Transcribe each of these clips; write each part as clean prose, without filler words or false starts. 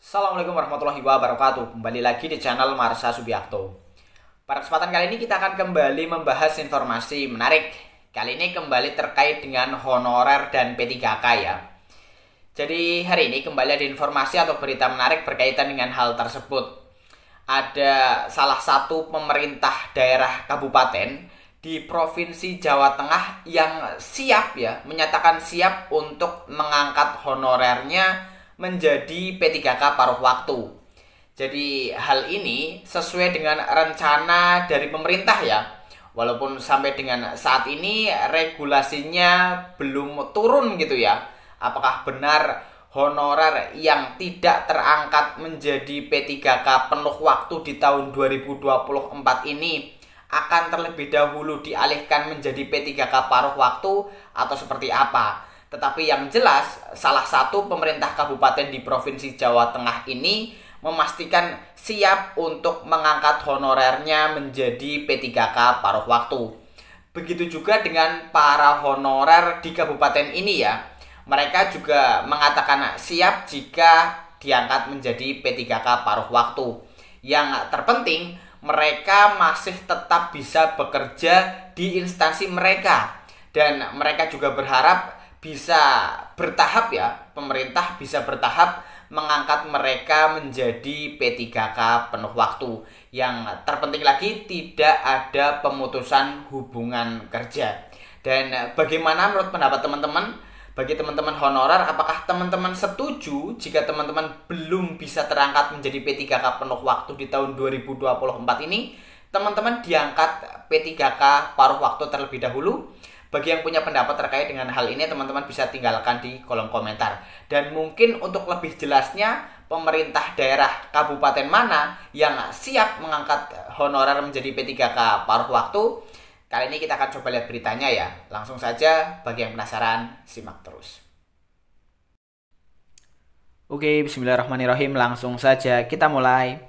Assalamualaikum warahmatullahi wabarakatuh. Kembali lagi di channel Marsha Subiakto. Pada kesempatan kali ini kita akan kembali membahas informasi menarik. Kali ini kembali terkait dengan honorer dan P3K ya. Jadi hari ini kembali ada informasi atau berita menarik berkaitan dengan hal tersebut. Ada salah satu pemerintah daerah kabupaten di Provinsi Jawa Tengah yang siap ya, menyatakan siap untuk mengangkat honorernya menjadi P3K paruh waktu. Jadi hal ini sesuai dengan rencana dari pemerintah ya. Walaupun sampai dengan saat ini regulasinya belum turun gitu ya. Apakah benar honorer yang tidak terangkat menjadi P3K penuh waktu di tahun 2024 ini akan terlebih dahulu dialihkan menjadi P3K paruh waktu atau seperti apa? Tetapi yang jelas, salah satu pemerintah kabupaten di Provinsi Jawa Tengah ini memastikan siap untuk mengangkat honorernya menjadi P3K paruh waktu. Begitu juga dengan para honorer di kabupaten ini ya. Mereka juga mengatakan siap jika diangkat menjadi P3K paruh waktu. Yang terpenting, mereka masih tetap bisa bekerja di instansi mereka. Dan mereka juga berharap bisa bertahap ya, pemerintah bisa bertahap mengangkat mereka menjadi P3K penuh waktu. Yang terpenting lagi, tidak ada pemutusan hubungan kerja. Dan bagaimana menurut pendapat teman-teman? Bagi teman-teman honorer, apakah teman-teman setuju jika teman-teman belum bisa terangkat menjadi P3K penuh waktu di tahun 2024 ini, teman-teman diangkat P3K paruh waktu terlebih dahulu? Bagi yang punya pendapat terkait dengan hal ini, teman-teman bisa tinggalkan di kolom komentar. Dan mungkin untuk lebih jelasnya, pemerintah daerah kabupaten mana yang siap mengangkat honorer menjadi P3K paruh waktu? Kali ini kita akan coba lihat beritanya ya. Langsung saja, bagi yang penasaran, simak terus. Oke, bismillahirrahmanirrahim. Langsung saja kita mulai.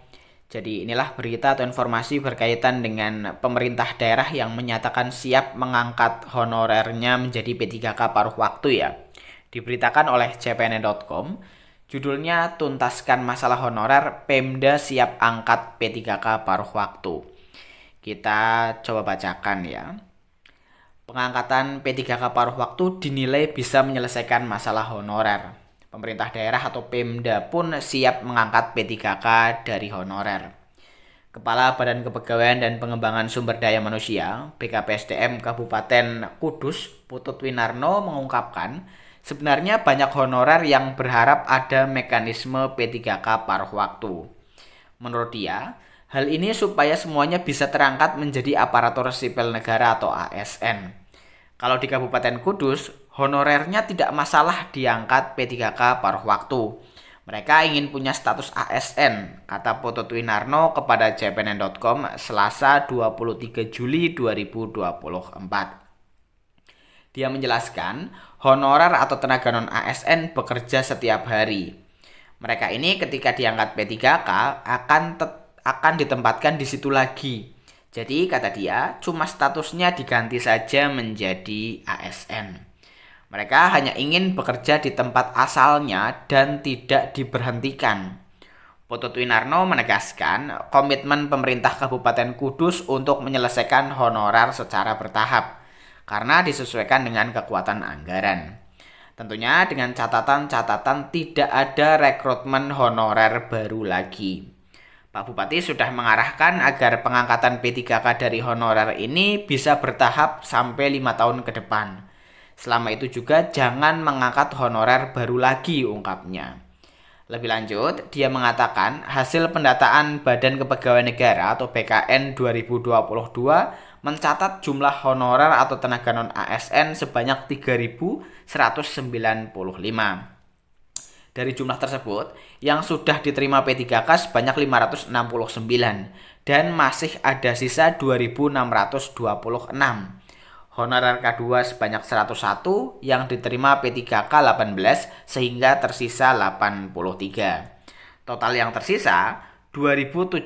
Jadi inilah berita atau informasi berkaitan dengan pemerintah daerah yang menyatakan siap mengangkat honorernya menjadi P3K paruh waktu ya. Diberitakan oleh cpn.com, judulnya tuntaskan masalah honorer, Pemda siap angkat P3K paruh waktu. Kita coba bacakan ya. Pengangkatan P3K paruh waktu dinilai bisa menyelesaikan masalah honorer. Pemerintah daerah atau Pemda pun siap mengangkat P3K dari honorer. Kepala Badan Kepegawaian dan Pengembangan Sumber Daya Manusia (BKPSDM) Kabupaten Kudus, Putut Winarno mengungkapkan, sebenarnya banyak honorer yang berharap ada mekanisme P3K paruh waktu. Menurut dia, hal ini supaya semuanya bisa terangkat menjadi aparatur sipil negara atau ASN. Kalau di Kabupaten Kudus, honorernya tidak masalah diangkat P3K paruh waktu. Mereka ingin punya status ASN, kata Putut Winarno kepada cpn.com Selasa 23 Juli 2024. Dia menjelaskan, honorer atau tenaga non-ASN bekerja setiap hari. Mereka ini ketika diangkat P3K akan ditempatkan di situ lagi. Jadi kata dia, cuma statusnya diganti saja menjadi ASN. Mereka hanya ingin bekerja di tempat asalnya dan tidak diberhentikan. Putut Winarno menegaskan komitmen pemerintah Kabupaten Kudus untuk menyelesaikan honorer secara bertahap karena disesuaikan dengan kekuatan anggaran. Tentunya dengan catatan tidak ada rekrutmen honorer baru lagi. Pak Bupati sudah mengarahkan agar pengangkatan P3K dari honorer ini bisa bertahap sampai 5 tahun ke depan. Selama itu juga jangan mengangkat honorer baru lagi, ungkapnya. Lebih lanjut, dia mengatakan hasil pendataan Badan Kepegawaian Negara atau BKN 2022 mencatat jumlah honorer atau tenaga non-ASN sebanyak 3.195. Dari jumlah tersebut, yang sudah diterima P3K sebanyak 569 dan masih ada sisa 2.626. Honorer K2 sebanyak 101 yang diterima P3K 18 sehingga tersisa 83. Total yang tersisa 2.709,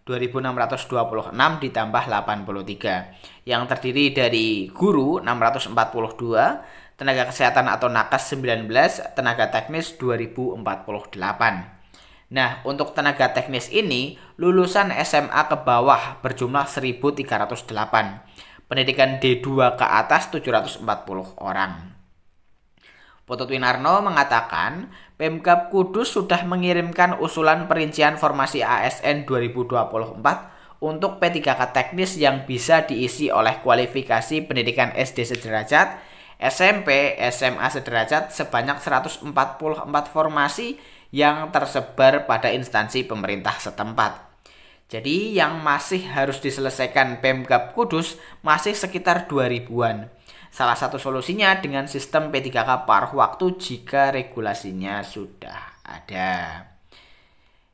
2.626 ditambah 83 yang terdiri dari guru 642, tenaga kesehatan atau nakes 19, tenaga teknis 2048. Nah, untuk tenaga teknis ini, lulusan SMA ke bawah berjumlah 1308. Pendidikan D2 ke atas 740 orang. Putut Winarno mengatakan, Pemkab Kudus sudah mengirimkan usulan perincian formasi ASN 2024 untuk P3K teknis yang bisa diisi oleh kualifikasi pendidikan SD sederajat, SMP, SMA sederajat sebanyak 144 formasi yang tersebar pada instansi pemerintah setempat. Jadi yang masih harus diselesaikan Pemkab Kudus masih sekitar 2000-an. Salah satu solusinya dengan sistem P3K paruh waktu jika regulasinya sudah ada.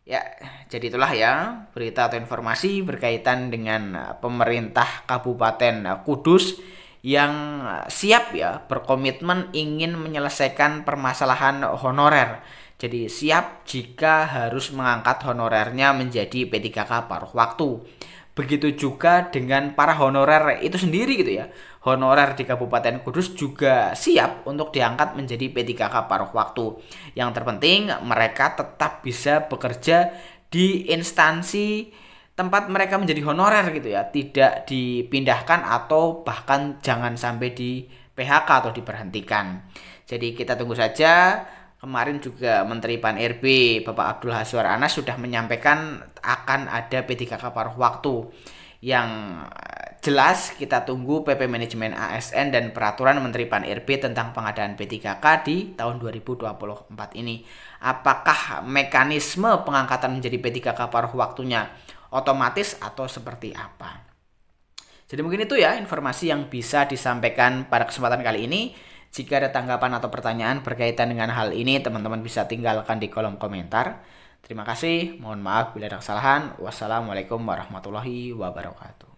Ya, jadi itulah ya berita atau informasi berkaitan dengan pemerintah Kabupaten Kudus yang siap ya berkomitmen ingin menyelesaikan permasalahan honorer. Jadi siap jika harus mengangkat honorernya menjadi P3K paruh waktu. Begitu juga dengan para honorer itu sendiri gitu ya. Honorer di Kabupaten Kudus juga siap untuk diangkat menjadi P3K paruh waktu. Yang terpenting mereka tetap bisa bekerja di instansi tempat mereka menjadi honorer gitu ya. Tidak dipindahkan atau bahkan jangan sampai di PHK atau diberhentikan. Jadi kita tunggu saja. Kemarin juga Menteri Pan-RB Bapak Abdul Hazwar Anas sudah menyampaikan akan ada P3K paruh waktu. Yang jelas kita tunggu PP Manajemen ASN dan Peraturan Menteri Pan-RB tentang pengadaan P3K di tahun 2024 ini. Apakah mekanisme pengangkatan menjadi P3K paruh waktunya otomatis atau seperti apa? Jadi mungkin itu ya informasi yang bisa disampaikan pada kesempatan kali ini. Jika ada tanggapan atau pertanyaan berkaitan dengan hal ini, teman-teman bisa tinggalkan di kolom komentar. Terima kasih, mohon maaf bila ada kesalahan. Wassalamualaikum warahmatullahi wabarakatuh.